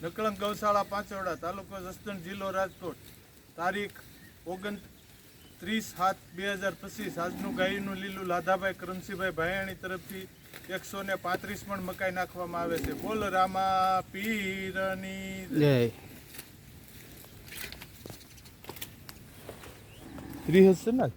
નકળંગ ગૌશાળા પાંચોડા, તાલુકો જસદણ, જિલ્લો રાજકોટ. તારીખ 29/7/2025. આજનું ગાયનું લીલું લાધાભાઈ કરમસીભાઈ ભાયાણી તરફથી 135 મણ મકાઈ નાખવામાં આવે છે. બોલ રામા પીરની જય. 30 હશે ને?